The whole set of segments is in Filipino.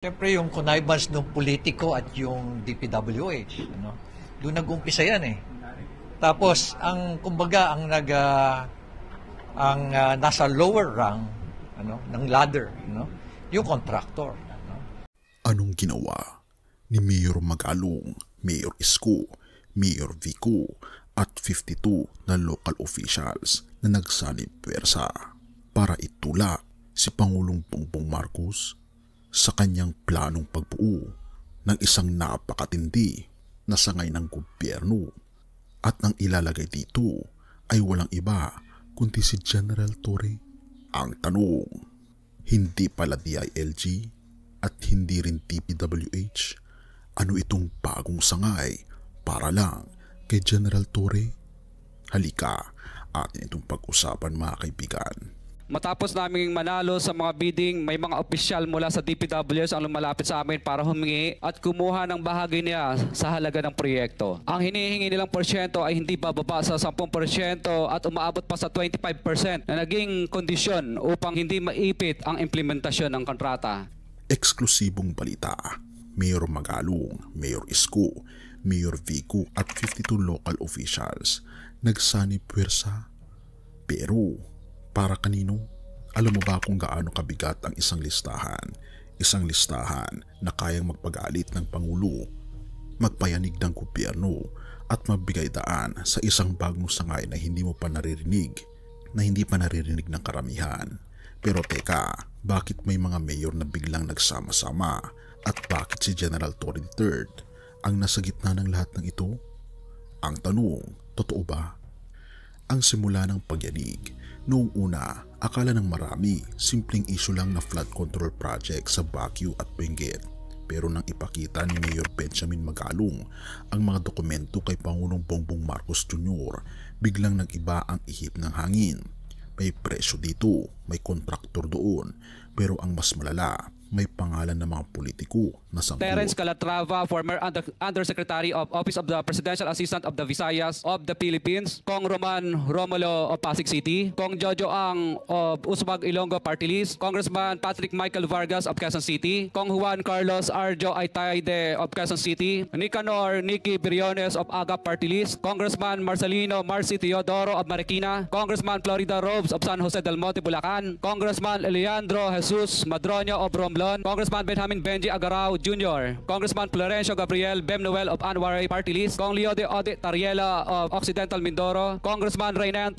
Siyempre yung connivance ng politiko at yung DPWH, ano? Doon nag-umpisa yan eh. Tapos ang kumbaga nasa lower rung ng ladder, yung contractor, ano? Anong ginawa ni Mayor Magalong, Mayor Isko, Mayor Vico at 52 na local officials na nagsanib puwersa para itulak si Pangulong Bongbong Marcos sa kanyang planong pagbuo ng isang napakatindi na sangay ng gobyerno, at ang ilalagay dito ay walang iba kundi si General Torre? Ang tanong, hindi pala DILG at hindi rin DPWH? Ano itong bagong sangay para lang kay General Torre? Halika, atin itong pag-usapan mga kaibigan. Matapos naming manalo sa mga bidding, may mga opisyal mula sa DPWH ang lumalapit sa amin para humingi at kumuha ng bahagi niya sa halaga ng proyekto. Ang hinihingi nilang porsyento ay hindi bababa sa 10% at umaabot pa sa 25% na naging kondisyon upang hindi maipit ang implementasyon ng kontrata. Eksklusibong balita, Mayor Magalong, Mayor Isko, Mayor Vico at 52 local officials nagsanib puwersa. Pero para kanino? Alam mo ba kung gaano kabigat ang isang listahan? Isang listahan na kayang magpagalit ng Pangulo, magpayanig ng gobyerno at magbigay daan sa isang bagong sangay na hindi mo pa naririnig, ng karamihan. Pero teka, bakit may mga mayor na biglang nagsama-sama at bakit si General Torre III ang nasa gitna ng lahat ng ito? Ang tanong, totoo ba? Ang simula ng pagyanig, noong una, akala ng marami simpleng issue lang na flood control project sa Baguio at Benguet. Pero nang ipakita ni Mayor Benjamin Magalong ang mga dokumento kay Pangulong Bongbong Marcos Jr., biglang nag-iba ang ihip ng hangin. May presyo dito, may kontraktor doon, pero ang mas malala, may pangalan ng mga politiko na sangkot. Terence Calatrava, former Undersecretary of Office of the Presidential Assistant of the Visayas of the Philippines. Kong Roman Romulo of Pasig City. Kong Jojo Ang of Usmag Ilonggo Party List. Congressman Patrick Michael Vargas of Quezon City. Kong Juan Carlos Arjo Aytaide of Quezon City. Nicanor Nicky Briones of Agap Party List. Congressman Marcelino Marcy Teodoro of Marikina. Congressman Florida Robes of San Jose del Monte, Bulacan. Congressman Leandro Jesus Madroño of Romblon. Congressman Benjamin Benji Agarao Jr. Congressman Florencio Gabriel Bemnoel of Anwaray Party List. Kong Leo de Ode Tariela of Occidental Mindoro. Congressman Reynan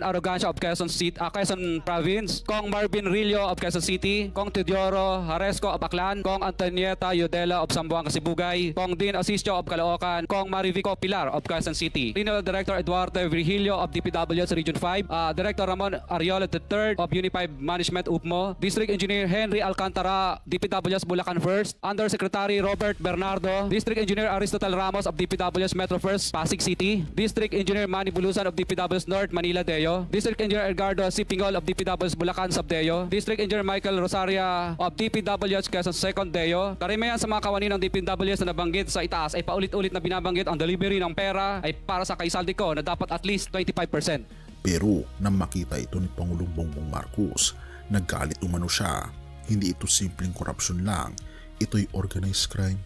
Arrogancia of Quezon Province. Kong Marvin Rillo of Quezon City. Kong Teodoro Haresco of Aklan. Kong Antonieta Yudela of Sambuanga Sibugay. Kong Dean Asisio of Caloocan. Kong Marivico Pilar of Quezon City. Regional Director Eduardo Virgilio of DPWH Region 5. Director Ramon Ariola III of Unified Management UPMO. District Engineer Henry Alcantara DPWS Bulacan First. Undersecretary Robert Bernardo. District Engineer Aristotle Ramos of DPWS Metro First, Pasig City. District Engineer Manny Bulusan of DPWS North, Manila Deo. District Engineer Edgardo Sipingol of DPWS Bulacan Subdeo. District Engineer Michael Rosaria of DPWS Quezon Second Deo. Karamihan sa mga kawani ng DPWS na nabanggit sa itaas ay paulit-ulit na binabanggit ang delivery ng pera ay para sa kaisaldi na dapat at least 25%. Pero nang makita ito ni Pangulong Bongbong Marcos, naggalit umano siya. Hindi ito simpleng korupsyon lang, ito'y organized crime.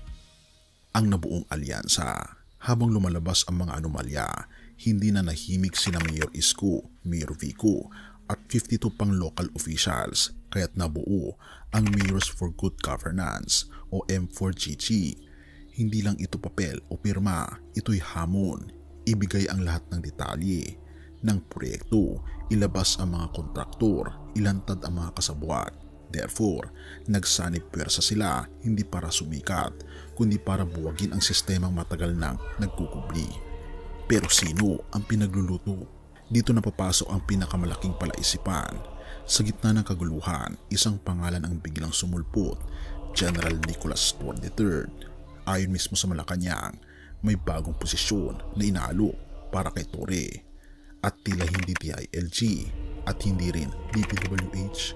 Ang nabuong alyansa. Habang lumalabas ang mga anomalya, hindi na nahimik sina Mayor Isko, Mayor Vico at 52 pang local officials, kaya't nabuo ang Mayors for Good Governance o M4GG. Hindi lang ito papel o pirma, ito'y hamon. Ibigay ang lahat ng detalye ng proyekto, ilabas ang mga kontraktor, ilantad ang mga kasabwat. Therefore, nagsanib puwersa sila hindi para sumikat, kundi para buwagin ang sistemang matagal nang nagkukubli. Pero sino ang pinagluluto? Dito napapasok ang pinakamalaking palaisipan. Sa gitna ng kaguluhan, isang pangalan ang biglang sumulpot, General Nicolas Torre III. Ayon mismo sa Malacanang, may bagong posisyon na inaalok para kay Torre. At tila hindi DILG at hindi rin DPWH,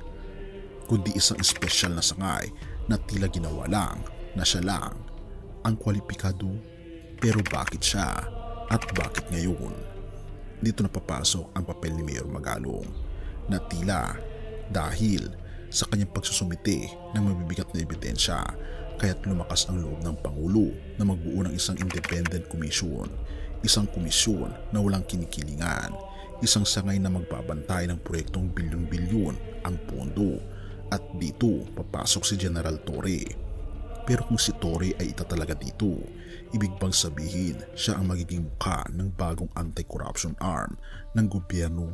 kundi isang espesyal na sangay na tila ginawa lang na siya lang ang kwalipikado. Pero bakit siya at bakit ngayon? Dito na papasok ang papel ni Mayor Magalong na tila dahil sa kanyang pagsusumite ng mabibigat na ebidensya, kaya't lumakas ang loob ng Pangulo na magbuo ng isang independent commission, isang komisyon na walang kinikilingan, isang sangay na magbabantay ng proyektong bilyon-bilyon ang pondo, at dito papasok si General Torre. Pero kung si Torre ay itatalaga dito, ibig bang sabihin siya ang magiging mukha ng bagong anti-corruption arm ng gobyerno,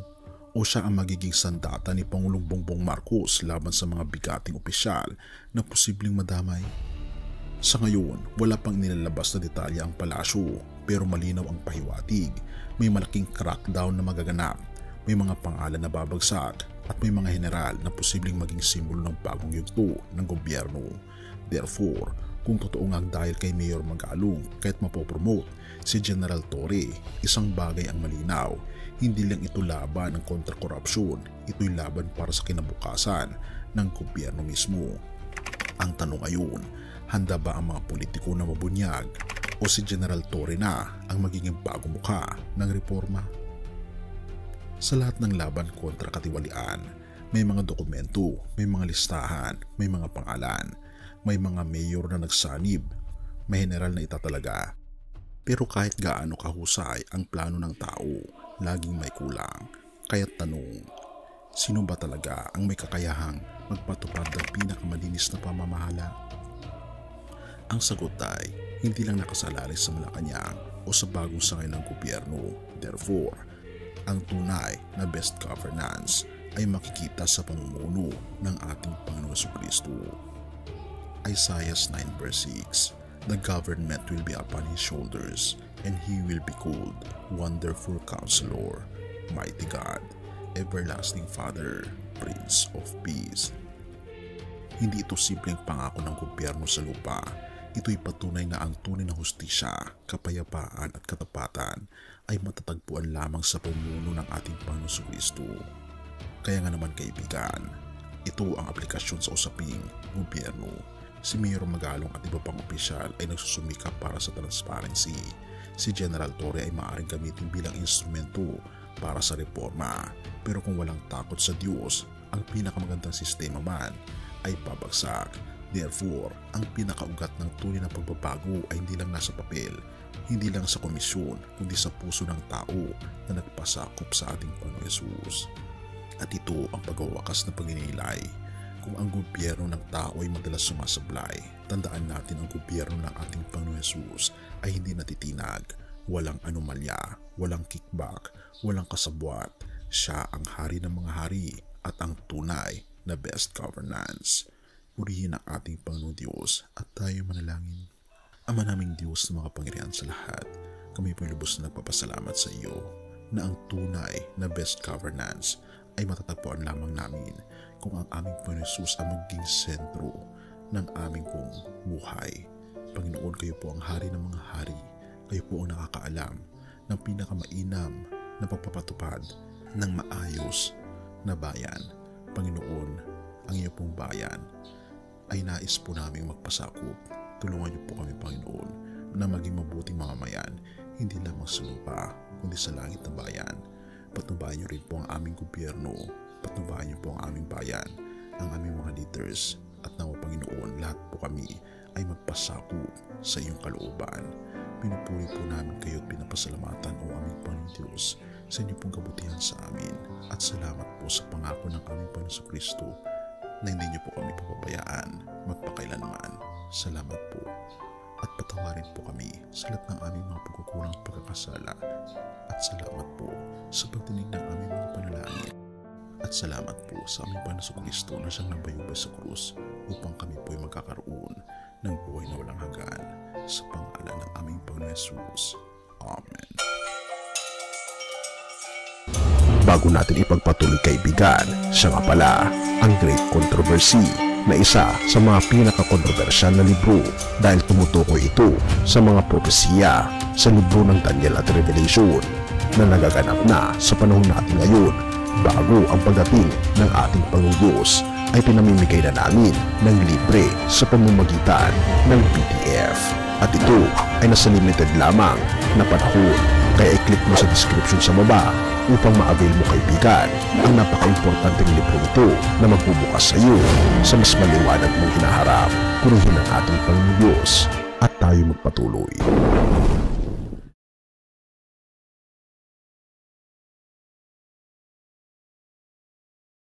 o siya ang magiging sandata ni Pangulong Bongbong Marcos laban sa mga bigating opisyal na posibleng madamay? Sa ngayon, wala pang nilalabas na detalye ang palasyo, pero malinaw ang pahiwatig. May malaking crackdown na magaganap, may mga pangalan na babagsak, at may mga general na posibleng maging simbolo ng bagong yugto ng gobyerno. Therefore, kung totoo nga dahil kay Mayor Magalong kahit mapopromote si General Torre, isang bagay ang malinaw, hindi lang ito laban ng kontra-korupsyon, ito'y laban para sa kinabukasan ng gobyerno mismo. Ang tanong ngayon, handa ba ang mga politiko na mabunyag, o si General Torre na ang magiging bagong mukha ng reforma? Sa lahat ng laban kontra katiwalian, may mga dokumento, may mga listahan, may mga pangalan, may mga mayor na nagsanib, may general na itatalaga. Pero kahit gaano kahusay ang plano ng tao, laging may kulang. Kaya't tanong, sino ba talaga ang may kakayahang magpatupad ng pinakamalinis na pamamahala? Ang sagot ay hindi lang nakasalalay sa Malacanang o sa bagong sangay ng gobyerno. Therefore, ang tunay na best governance ay makikita sa pamumuno ng ating Panginoong Jesucristo. Isaiah 9 verse 6, the government will be upon his shoulders, and he will be called Wonderful Counselor, Mighty God, Everlasting Father, Prince of Peace. Hindi ito simpleng pangako ng gobyerno sa lupa. Ito'y patunay na ang tunay na hustisya, kapayapaan at katapatan ay matatagpuan lamang sa pamumuno ng ating Panginoong Jesucristo. Kaya nga naman kaibigan, ito ang aplikasyon sa usaping gobyerno. Si Mayor Magalong at iba pang opisyal ay nagsusumikap para sa transparency. Si General Torre ay maaaring gamitin bilang instrumento para sa reforma. Pero kung walang takot sa Diyos, ang pinakamagandang sistema man ay pabagsak. Therefore, ang pinakaugat ng tunay na pagbabago ay hindi lang nasa papel, hindi lang sa komisyon, kundi sa puso ng tao na nagpasakop sa ating Panginoon Yesus. At ito ang pagwawakas na pagninilay. Kung ang gobyerno ng tao ay madalas sumasablay, tandaan natin ang gobyerno ng ating Panginoon Yesus ay hindi natitinag, walang anomalya, walang kickback, walang kasabwat. Siya ang hari ng mga hari at ang tunay na best governance. Purihin ang ating Panginoon Diyos at tayo manalangin. Ama naming Diyos na makapangyarihan sa lahat, kami po'y lubos na nagpapasalamat sa iyo na ang tunay na best governance ay matatagpuan lamang namin kung ang aming Panginoon Yesus ang maging sentro ng aming pong buhay. Panginoon, kayo po ang hari ng mga hari. Kayo po ang nakakaalam ng pinakamainam na pagpapatupad ng maayos na bayan. Panginoon, ang iyo pong bayan ay nais po namin magpasakop. Tulungan niyo po kami, Panginoon, na maging mabuting mamamayan, hindi lamang sa lupa, kundi sa langit na bayan. Patnubayan niyo rin po ang aming gobyerno, patnubayan niyo po ang aming bayan, ang aming mga leaders, at nawa, Panginoon, lahat po kami ay magpasakop sa iyong kalooban. Pinupuri po namin kayo at pinapasalamatan, o aming Panginoon Diyos, sa inyong pong kabutihan sa amin, at salamat po sa pangako ng aming Panginoon Jesucristo na hindi niyo po kami papabayaan magpakailanman. Salamat po, at patawarin po kami sa lahat ng aming mga pagkukulang at pagkakasala, at salamat po sa pagdinig ng aming mga panalangin, at salamat po sa aming Panginoon Jesucristo na siyang nabayubay sa krus upang kami po ay magkakaroon ng buhay na walang hanggan, sa pangalan ng aming Panginoon Jesus. Amen. Bago natin ipagpatuloy, kaibigan, siya nga pala ang Great Controversy, na isa sa mga pinaka-kontrobersyal na libro dahil tumutukoy ito sa mga propesiya sa libro ng Daniel at Revelation na nagaganap na sa panahon natin ngayon. Bago ang pagdating ng ating Panginoong Diyos ay pinamimigay na namin ng libre sa pamamagitan ng PDF, at ito ay nasa limited lamang na panahon. Kaya i-click mo sa description sa baba upang ma-avail mo kaibigan ang napaka-importanteng libro ito na magbubukas sa iyo sa mas maliwanag mong hinaharap. Purihin ang ating Panginoong Diyos at tayo magpatuloy.